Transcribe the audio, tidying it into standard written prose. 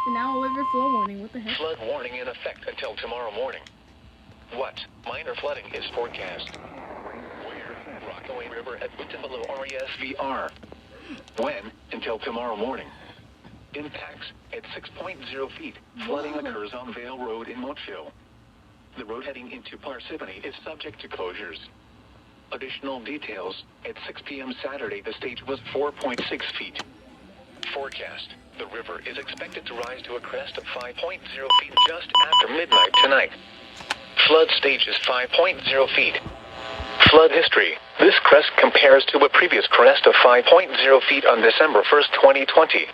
And now a overflow warning. What the heck? Flood warning in effect until tomorrow morning. What? Minor flooding is forecast. Where? Rockaway River at below RESVR. When? Until tomorrow morning. Impacts at 6.0 feet. Flooding occurs on Vale Road in Moatville. The road heading into Parsippany is subject to closures. Additional details, at 6 p.m. Saturday the stage was 4.6 feet. Forecast, the river is expected to rise to a crest of 5.0 feet just after midnight tonight. Flood stage is 5.0 feet. Flood history, this crest compares to a previous crest of 5.0 feet on December 1st, 2020.